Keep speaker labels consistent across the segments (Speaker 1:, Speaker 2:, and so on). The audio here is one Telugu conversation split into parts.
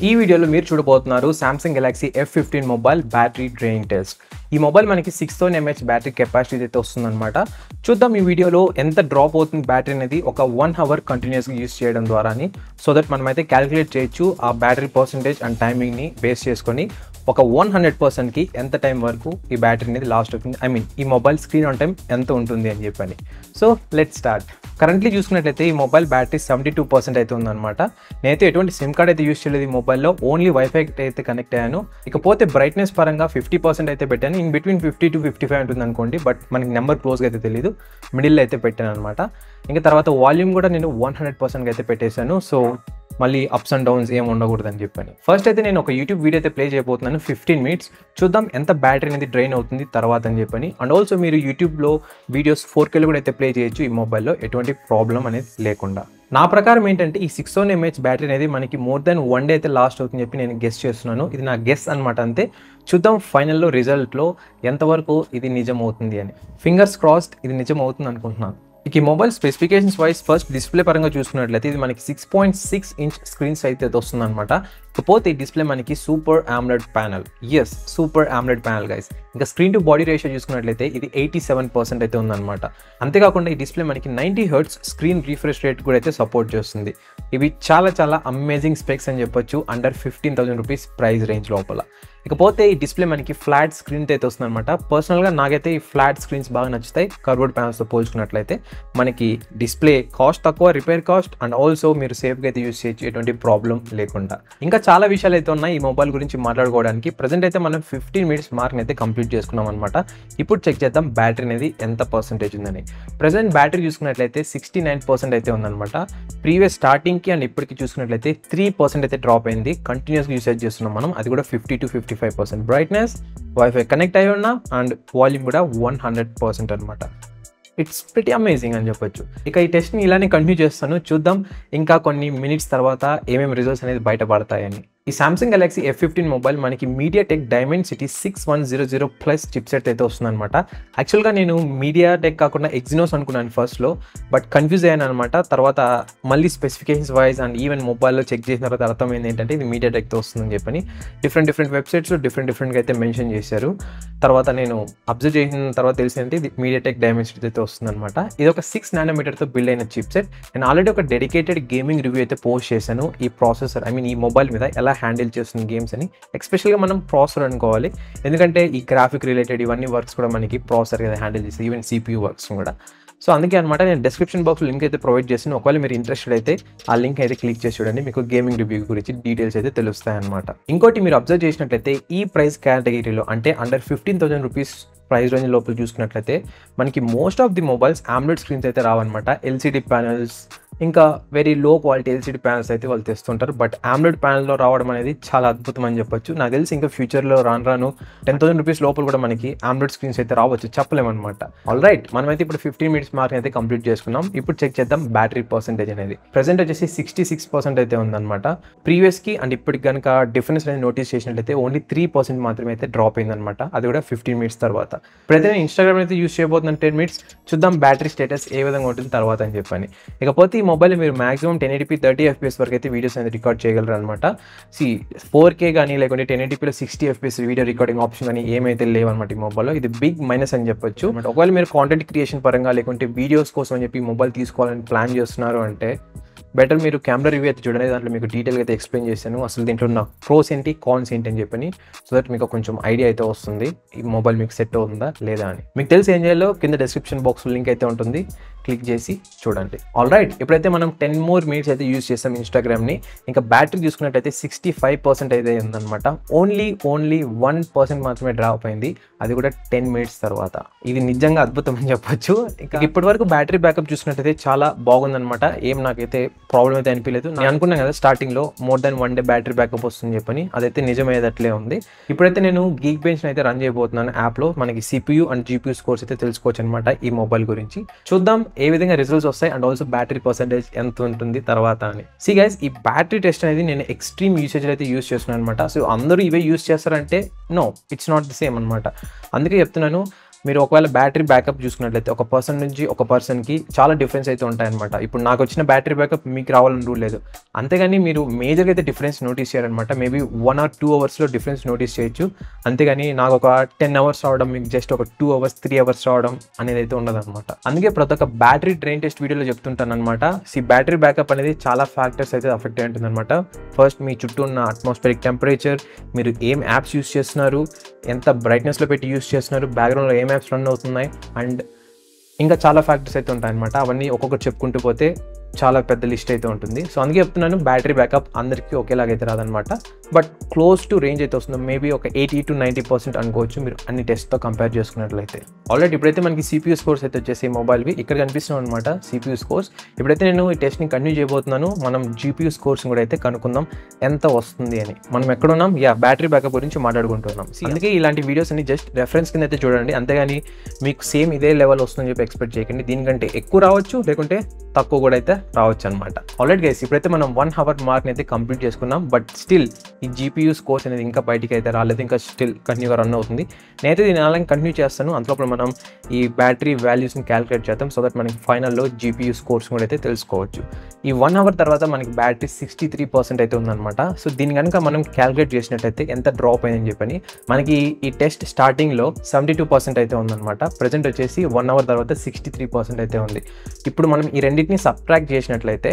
Speaker 1: ఈ వీడియోలో మీరు చూడబోతున్నారు Samsung Galaxy F15 mobile battery drain test. ఈ మొబైల్ మనకి 6000 mAh బ్యాటరీ కెపాసిటీ అయితే వస్తుందన్నమాట. చూద్దాం ఈ వీడియోలో ఎంత డ్రాప్ అవుతుంది బ్యాటరీ అనేది ఒక 1 అవర్ కంటిన్యూస్గా యూస్ చేయడం ద్వారాని, సో దట్ మనమైతే క్యాలిక్యులేట్ చేయొచ్చు ఆ బ్యాటరీ పర్సంటేజ్ అండ్ టైమింగ్ని బేస్ చేసుకొని ఒక 100%కి ఎంత టైం వరకు ఈ బ్యాటరీ అనేది లాస్ట్ అవుతుంది, ఈ మొబైల్ స్క్రీన్ ఆన్ టైం ఎంత ఉంటుంది అని చెప్పని. So let start. కరెంట్లీ చూసుకున్నట్లయితే ఈ మొబైల్ బ్యాటరీ 72% అయితే ఉందన్నమాట. నేనైతే ఎటువంటి సిమ్ కార్డ్ అయితే యూస్ చేయలేదు ఈ మొబైల్లో, ఓన్లీ వైఫై అయితే కనెక్ట్ అయ్యాను. ఇకపోతే బ్రైట్నెస్ పరంగా 50% అయితే పెట్టాను. ఇన్ బిట్వీన్ 50 to 55 ఉంటుంది అనుకోండి, బట్ మనకి నెంబర్ క్లోజ్గా అయితే తెలియదు, మిడిల్లో అయితే పెట్టాను అనమాట. ఇంకా తర్వాత వాల్యూమ్ కూడా నేను 100%గా అయితే పెట్టేశాను. సో మళ్ళీ అప్స్ అండ్ డౌన్స్ ఏమి ఉండకూడదని చెప్పని. ఫస్ట్ అయితే నేను ఒక యూట్యూబ్ వీడియో అయితే ప్లే చేయబోతున్నాను 15 minutes. చూద్దాం ఎంత బ్యాటరీ అనేది డ్రైన్ అవుతుంది తర్వాత అని చెప్పని. అండ్ ఆల్సో మీరు యూట్యూబ్లో వీడియోస్ 4K కూడా అయితే ప్లే చేయొచ్చు ఈ మొబైల్లో, ఎటువంటి ప్రాబ్లం అనేది లేకుండా. నా ప్రకారం ఏంటంటే ఈ 6000 mAh బ్యాటరీ అనేది మనకి మోర్ దెన్ 1 day అయితే లాస్ట్ అవుతుందని చెప్పి నేను గెస్ చేస్తున్నాను. ఇది నా గెస్ అనమాట, అంతే. చూద్దాం ఫైనల్లో రిజల్ట్లో ఎంతవరకు ఇది నిజం అవుతుంది అని. ఫింగర్స్ క్రాస్డ్ ఇది నిజం అవుతుంది అనుకుంటున్నాను. ఇక ఈ mobile specifications wise first display పరంగా చూసుకున్నట్లయితే ఇది మనకి 6.6 inch స్క్రీన్ సైజ్ అయితే వస్తుంది అనమాట. ఇకపోతే ఈ డిస్ప్లే మనకి super AMOLED panel. Yes, super AMOLED panel guys. ఇంకా స్క్రీన్ టు బాడీ రేషియో చూసుకున్నట్లయితే ఇది 87% అయితే ఉందన్నమాట. అంతేకాకుండా ఈ డిస్ప్లే మనకి 90 Hz స్క్రీన్ రిఫ్రెష్ రేట్ కూడా అయితే సపోర్ట్ చేస్తుంది. ఇవి చాలా అమేజింగ్ స్పెక్స్ అని చెప్పొచ్చు అండర్ 15,000 రూపీస్ ప్రైస్ రేంజ్ లోపల. ఇకపోతే ఈ డిస్ప్లే మనకి ఫ్లాట్ స్క్రీన్ అయితే వస్తుంది అనమాట. పర్సనల్గా నాకైతే ఈ ఫ్లాట్ స్క్రీన్స్ బాగా నచ్చుతాయి కర్వ్డ్ ప్యానల్స్తో పోల్చుకున్నట్లయితే. మనకి డిస్ప్లే కాస్ట్ తక్కువ, రిపేర్ కాస్ట్, అండ్ ఆల్సో మీరు సేఫ్గా అయితే యూస్ చేయొచ్చు ఎటువంటి ప్రాబ్లం లేకుండా. ఇంకా చాలా విషయాలు అయితే ఉన్నాయి ఈ మొబైల్ గురించి మాట్లాడుకోవడానికి. ప్రజెంట్ అయితే మనం 15 minutes మార్క్ని అయితే కంప్లీట్ చేసుకున్నాం అనమాట. ఇప్పుడు చెక్ చేద్దాం బ్యాటరీ అనేది ఎంత పర్సెంటేజ్ ఉందని. ప్రజెంట్ బ్యాటరీ చూసుకున్నట్లయితే 69% అయితే ఉందన్నమాట. ప్రీవియస్ స్టార్టింగ్కి అండ్ ఇప్పటికి చూసుకున్నట్లయితే 3% అయితే డ్రాప్ అయింది. కంటిన్యూస్గా యూసేజ్ చేస్తున్నాం మనం, అది కూడా 50 to 55%. బ్రైట్నెస్, వైఫై కనెక్ట్ అయి ఉన్నా, అండ్ వాల్యూమ్ కూడా 100% అనమాట. ఇట్స్ ప్రిటీ అమేజింగ్ అని చెప్పొచ్చు. ఇక ఈ టెస్ట్ని ఇలానే కంటిన్యూ చేస్తాను. చూద్దాం ఇంకా కొన్ని మినిట్స్ తర్వాత ఏమేమి రిజల్ట్స్ అనేది బయటపడతాయని. ఈ Samsung Galaxy F15 మొబైల్ మనకి MediaTek Dimensity 6100+ చిప్సెట్ అయితే వస్తుందన్నమాట. యాక్చువల్గా నేను MediaTek కాకుండా Exynos అనుకున్నాను ఫస్ట్లో, బట్ కన్ఫ్యూజ్ అయ్యాను అనమాట. తర్వాత మళ్ళీ స్పెసిఫికేషన్స్ వైజ్ అండ్ ఈవెన్ మొబైల్లో చెక్ చేసిన తర్వాత అర్థమైంది ఏంటంటే ఇది MediaTekతో వస్తుందని చెప్పని. డిఫరెంట్ వెబ్సైట్స్లో డిఫరెంట్గా అయితే మెన్షన్ చేశారు. తర్వాత నేను అబ్జర్వ్ చేసిన తర్వాత తెలిసిందంటే ఇది MediaTek Dimensity అయితే వస్తుందన్నమాట. ఇది ఒక 6 nanometerతో బిల్డ్ అయిన చిప్సెట్. నేను ఆల్రెడీ ఒక డెడికేటెడ్ గేమింగ్ రివ్యూ అయితే పోస్ట్ చేశాను ఈ ప్రాసెసర్, ఈ మొబైల్ మీద ఎలా హ్యాండిల్ చేస్తుంది గేమ్స్ అని. ఎస్పెషల్గా మనం ప్రాసెసర్ అనుకోవాలి, ఎందుకంటే ఈ గ్రాఫిక్ రిలేటెడ్ ఇవన్నీ వర్క్స్ కూడా మనకి ప్రాసెసర్ కదా హ్యాండిల్ చేస్తుంది, ఈవెన్ CPU వర్క్స్ కూడా. సో అందుకే అనమాట నేను డిస్క్రిప్షన్ బాక్స్లో లింక్ అయితే ప్రొవైడ్ చేస్తాను. ఒకవేళ మీరు ఇంట్రెస్టెడ్ అయితే ఆ లింక్ అయితే క్లిక్ చేసి చూడండి, మీకు గేమింగ్ రివ్యూ గురించి డీటెయిల్స్ అయితే తెలుస్తాయి అనమాట. ఇంకోటి మీరు అబ్జర్వ్ చేసినట్లయితే ఈ ప్రైస్ కేటగిరీలో అంటే అండర్ 15,000 రూపీస్ ప్రైస్ రేంజ్ లోపల చూసుకున్నట్లయితే మనకి most of the mobiles AMOLED screens అయితే రావన్నమాట. LCD ప్యానల్స్, ఇంకా very low quality LCD panels అయితే వాళ్ళు తెస్తుంటారు. బట్ AMOLED ప్యానల్లో రావడం అనేది చాలా అద్భుతం అని చెప్పొచ్చు. నాకు తెలిసి ఇంకా ఫ్యూచర్లో రాను 10,000 రూపీస్ లోపల కూడా మనకి AMOLED స్క్రీన్స్ అయితే రావచ్చు, చెప్పలేమన్నమాట. ఆల్ రైట్, మనమైతే ఇప్పుడు 15 minutes మార్క్ అయితే కంప్లీట్ చేసుకున్నాం. ఇప్పుడు చెక్ చేద్దాం బ్యాటరీ పర్సెంటేజ్ అనేది. ప్రజెంట్ వచ్చేసి 66% అయితే ఉందన్నమాట. ప్రీవియస్కి అండ్ ఇప్పటికి కనుక డిఫరెన్స్ అనేది నోటీస్ చేసినట్లయితే ఓన్లీ 3% మాత్రమే అయితే డ్రాప్ అయిందనమాట, అది కూడా 15 minutes తర్వాత. ఇప్పుడైతే నేను ఇన్స్టాగ్రామ్ అయితే యూస్ చేయబోతున్నాను 10 minutes. చూద్దాం బ్యాటరీ స్టేటస్ ఏ విధంగా ఉంటుంది తర్వాత అని చెప్పని. ఇకపోతే ఈ మొబైల్ మీరు మాక్సిమం 1080p 30 FPS వరకు అయితే వీడియోస్ అనేది రికార్డ్ చేయగలరు అనమాట. 4K కానీ లేకుంటే 1080pలో 60 FPS వీడియో రికార్డింగ్ ఆప్షన్ కానీ ఏమైతే లేవన్నమాట ఈ మొబైల్లో. ఇది బిగ్ మైనస్ అని చెప్పొచ్చు. ఒకవేళ మీరు కాంటెంట్ క్రియేషన్ పరంగా లేకుంటే వీడియోస్ కోసం అని చెప్పి మొబైల్ తీసుకోవాలని ప్లాన్ చేస్తున్నారు అంటే బెటర్ మీరు కెమెరా రివ్యూ అయితే చూడండి, దాంట్లో మీకు డీటెయిల్గా అయితే ఎక్స్ప్లెయిన్ చేశాను అసలు దీంట్లో ఉన్న ప్రోస్ ఏంటి, కాన్స్ ఏంటి అని చెప్పని. సో దట్ మీకు కొంచెం ఐడియా అయితే వస్తుంది ఈ మొబైల్ మీకు సెట్ అవుతుందా లేదా అని. మీకు తెలిసి ఏం చేయాలో కింద డిస్క్రిప్షన్ బాక్స్లో లింక్ అయితే ఉంటుంది, క్లిక్ చేసి చూడండి. ఆల్ రైట్, ఇప్పుడైతే మనం 10 more minutes అయితే యూస్ చేస్తాం ఇన్స్టాగ్రామ్ని. ఇంకా బ్యాటరీ చూసుకున్నట్టయితే 65% అయితే ఉందన్నమాట. ఓన్లీ 1% మాత్రమే డ్రాప్ అయింది, అది కూడా 10 minutes తర్వాత. ఇది నిజంగా అద్భుతం అని చెప్పొచ్చు. ఇంకా ఇప్పటి వరకు బ్యాటరీ బ్యాకప్ చూసుకున్నట్టయితే చాలా బాగుందన్నమాట. ఏం నాకైతే ప్రాబ్లం అయితే అనిపించలేదు. నేను అనుకున్నాను కదా స్టార్టింగ్లో more than 1 day battery backup వస్తుంది చెప్పని, అదైతే నిజమయ్యేటట్లే ఉంది. ఇప్పుడైతే నేను Geekbench అయితే రన్ చేయబోతున్నాను యాప్లో. మనకి CPU అండ్ GPU స్కోర్స్ అయితే తెలుసుకోవచ్చు అనమాట ఈ మొబైల్ గురించి. చూద్దాం ఏ విధంగా రిజల్ట్స్ వస్తాయి అండ్ ఆల్సో బ్యాటరీ పర్సెంటేజ్ ఎంత ఉంటుంది తర్వాత అని. సి గైస్, ఈ బ్యాటరీ టెస్ట్ అనేది నేను ఎక్స్ట్రీమ్ యూసేజ్ అయితే యూస్ చేస్తున్నాను అనమాట. సో అందరూ ఇవే యూస్ చేస్తారంటే no, it's not the same అనమాట. అందుకే చెప్తున్నాను, మీరు ఒకవేళ బ్యాటరీ బ్యాకప్ చూసుకున్నట్లయితే ఒక పర్సన్ నుంచి ఒక పర్సన్కి చాలా డిఫరెన్స్ అయితే ఉంటాయన్నమాట. ఇప్పుడు నాకు వచ్చిన బ్యాటరీ బ్యాకప్ మీకు రావాలని రూల్ లేదు. అంతేగాని మీరు మేజర్గా అయితే డిఫరెన్స్ నోటీస్ చేయాలన్నమాట. మేబీ 1 or 2 అవర్స్లో డిఫరెన్స్ నోటీస్ చేయొచ్చు. అంతేగాని నాకు ఒక 10 అవర్స్ రావడం, మీకు జస్ట్ ఒక 2 అవర్స్ 3 అవర్స్ రావడం అనేది అయితే ఉండదన్నమాట. అందుకే ప్రతి ఒక్క బ్యాటరీ డ్రైన్ టెస్ట్ వీడియోలో చెప్తుంటాను అనమాట. బ్యాటరీ బ్యాకప్ అనేది చాలా ఫ్యాక్టర్స్ అయితే అఫెక్ట్ అయి ఉంటుందన్నమాట. ఫస్ట్ మీ చుట్టూ ఉన్న అట్మాస్ఫియరిక్ టెంపరేచర్, మీరు ఏం యాప్స్ యూస్ చేస్తున్నారు, ఎంత బ్రైట్నెస్లో పెట్టి యూస్ చేస్తున్నారు, బ్యాక్గ్రౌండ్లో ఏం యాప్స్ రన్ అవుతున్నాయి, అండ్ ఇంకా చాలా ఫ్యాక్టర్స్ అయితే ఉంటాయన్నమాట. అవన్నీ ఒక్కొక్కటి చెప్పుకుంటూ పోతే చాలా పెద్ద లిస్ట్ అయితే ఉంటుంది. సో అందుకే చెప్తున్నాను, బ్యాటరీ బ్యాకప్ అందరికీ ఒకేలాగైతే రాదనమాట. బట్ క్లోజ్ టు రేంజ్ అయితే వస్తుంది. మేబీ ఒక 80 to 90% అనుకోవచ్చు మీరు అన్ని టెస్ట్తో కంపేర్ చేసుకున్నట్లయితే. ఆల్రెడీ ఇప్పుడైతే మనకి CPU స్కోర్స్ అయితే వచ్చేసి మొబైల్వి ఇక్కడ కనిపిస్తున్నాయి అనమాట. CPU స్కోర్స్ ఇప్పుడైతే నేను ఈ టెస్ట్ని కంటిన్యూ చేయబోతున్నాను. మనం GPU స్కోర్స్ కూడా అయితే కనుక్కుందాం ఎంత వస్తుంది అని. మనం ఎక్కడున్నాం, బ్యాటరీ బ్యాకప్ గురించి మాట్లాడుకుంటున్నాం. అందుకే ఇలాంటి వీడియోస్ అన్ని జస్ట్ రెఫరెన్స్ కింద అయితే చూడండి. అంతేగాని మీకు సేమ్ ఇదే లెవెల్ వస్తుందని చెప్పి ఎక్స్పెక్ట్ చేయకండి. దీనికంటే ఎక్కువ రావచ్చు, లేకుంటే తక్కువ కూడా అయితే రావచ్చు అనమాట. ఆల్రెడీ గైస్ ఇప్పుడైతే మనం 1 hour మార్క్ని అయితే కంప్లీట్ చేసుకున్నాం. బట్ స్టిల్ ఈ GPU స్కోర్స్ అనేది ఇంకా బయటికి అయితే రాలేదు, ఇంకా స్టిల్ కంటిన్యూగా రన్ అవుతుంది. నేనైతే దీన్ని అలాగే కంటిన్యూ చేస్తాను. అంతలోపల మనం ఈ బ్యాటరీ వాల్యూస్ని క్యాలిక్యులేట్ చేద్దాం, సో దట్ మనకి ఫైనల్లో GPU స్కోర్స్ కూడా అయితే తెలుసుకోవచ్చు. ఈ 1 hour తర్వాత మనకి బ్యాటరీ 63% అయితే ఉందన్నమాట. సో దీన్ని కనుక మనం క్యాలిక్యులేట్ చేసినట్టయితే ఎంత డ్రాప్ అయిందని చెప్పని మనకి ఈ టెస్ట్ స్టార్టింగ్లో 72% అయితే ఉందన్నమాట. ప్రజెంట్ వచ్చేసి 1 hour తర్వాత 63% అయితే ఉంది. ఇప్పుడు మనం ఈ రెండింటిని సబ్ట్రాక్ట్ చేసినట్లయితే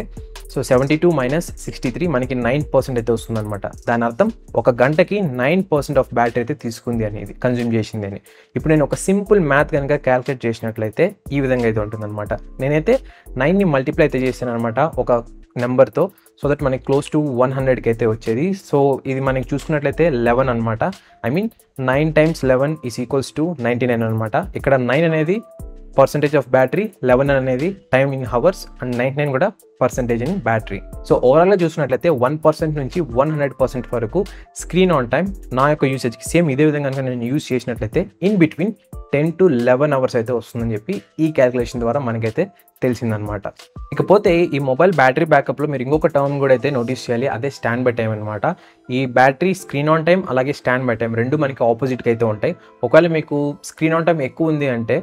Speaker 1: సో 72 - 63 మనకి 9% అయితే వస్తుందన్నమాట. దాని అర్థం ఒక గంటకి 9% ఆఫ్ బ్యాటరీ అయితే తీసుకుంది అనేది, కన్జ్యూమ్ చేసింది అని. ఇప్పుడు నేను ఒక సింపుల్ మ్యాథ్ కనుక క్యాలిక్యులేట్ చేసినట్లయితే ఈ విధంగా అయితే ఉంటుందన్నమాట. నేనైతే 9ని మల్టిప్లై అయితే చేశాను అనమాట ఒక నెంబర్తో, సో దట్ మనకి క్లోజ్ టు 100కి అయితే వచ్చేది. సో ఇది మనకి చూసుకున్నట్లయితే 11 అనమాట. ఐ మీన్ 9 times 11 = 99 అనమాట. ఇక్కడ 9 అనేది పర్సంటేజ్ ఆఫ్ బ్యాటరీ, 11 అనేది టైమ్ ఇన్ హవర్స్, అండ్ 99 కూడా పర్సంటేజ్ ఇన్ బ్యాటరీ. సో ఓవరాల్గా చూసినట్లయితే 1% నుంచి 100% వరకు స్క్రీన్ ఆన్ టైం నా యొక్క యూసేజ్కి సేమ్ ఇదే విధంగా కనుక నేను యూజ్ చేసినట్లయితే ఇన్ బిట్వీన్ 10 to 11 అవర్స్ అయితే వస్తుందని చెప్పి ఈ క్యాలిక్యులేషన్ ద్వారా మనకైతే తెలిసిందనమాట. ఇకపోతే ఈ మొబైల్ బ్యాటరీ బ్యాకప్లో మీరు ఇంకొక టర్మ్ కూడా అయితే నోటీస్ చేయాలి, అదే స్టాండ్ బై టైం అనమాట. ఈ బ్యాటరీ స్క్రీన్ ఆన్ టైం అలాగే స్టాండ్ బై టైం రెండు మనకి ఆపోజిట్గా అయితే ఉంటాయి. ఒకవేళ మీకు స్క్రీన్ ఆన్ టైం ఎక్కువ ఉంది అంటే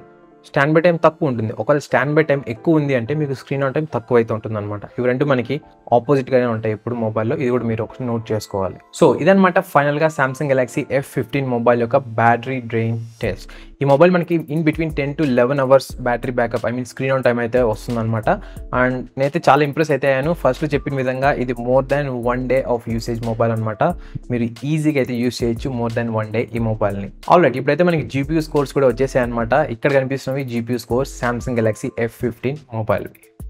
Speaker 1: స్టాండ్ బై టైం తక్కువ ఉంటుంది. ఒకవేళ స్టాండ్ బై టైం ఎక్కువ ఉంది అంటే మీకు స్క్రీన్ ఆన్ టైం తక్కువ అయితే ఉంటుంది అనమాట. ఇవి రెండు మనకి ఆపోజిట్గానే ఉంటాయి ఇప్పుడు మొబైల్లో. ఇది కూడా మీరు ఒకటి నోట్ చేసుకోవాలి. సో ఇదనమాట ఫైనల్గా Samsung Galaxy F15 మొబైల్ యొక్క బ్యాటరీ డ్రైన్ టెస్ట్. ఈ మొబైల్ మనకి in between 10 to 11 hours battery backup, I mean screen on time అయితే వస్తుందన్నమాట. అండ్ నేనైతే చాలా ఇంప్రెస్ అయితే అయ్యాను. ఫస్ట్లో చెప్పిన విధంగా ఇది more than 1 day of usage mobile అనమాట. మీరు ఈజీగా అయితే యూస్ చేయొచ్చు మోర్ దాన్ 1 day ఈ మొబైల్ని. ఆల్రెడీ ఇప్పుడైతే మనకి GPU స్కోర్స్ కూడా వచ్చేసాయి అనమాట. ఇక్కడ కనిపిస్తున్నవి GPU scores Samsung Galaxy F15 mobile.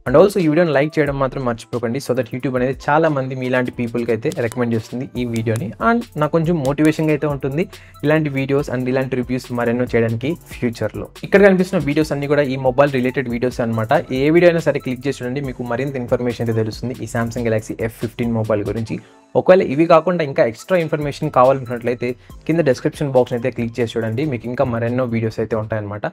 Speaker 1: And also ఈ వీడియోని లైక్ చేయడం మాత్రం మర్చిపోకండి, సో దట్ యూట్యూబ్ అనేది చాలా మంది మీలాంటి పీపుల్కి అయితే రికమెండ్ చేస్తుంది ఈ వీడియోని. అండ్ నాకు కొంచెం మోటివేషన్గా అయితే ఉంటుంది ఇలాంటి వీడియోస్ అండ్ ఇలాంటి రివ్యూస్ మరెన్నో చేయడానికి ఫ్యూచర్లో. ఇక్కడ కనిపిస్తున్న వీడియోస్ అన్ని కూడా ఈ మొబైల్ రిలేటెడ్ వీడియోస్ అనమాట. ఏ వీడియో అయినా సరే క్లిక్ చేసి చూడండి, మీకు మరింత ఇన్ఫర్మేషన్ అయితే తెలుస్తుంది ఈ Samsung Galaxy F15 మొబైల్ గురించి. ఒకవేళ ఇవి కాకుండా ఇంకా ఎక్స్ట్రా ఇన్ఫర్మేషన్ కావాలనుకున్నట్లయితే కింద డిస్క్రిప్షన్ బాక్స్ అయితే క్లిక్ చేసి చూడండి, మీకు ఇంకా మరెన్నో వీడియోస్ అయితే ఉంటాయన్నమాట.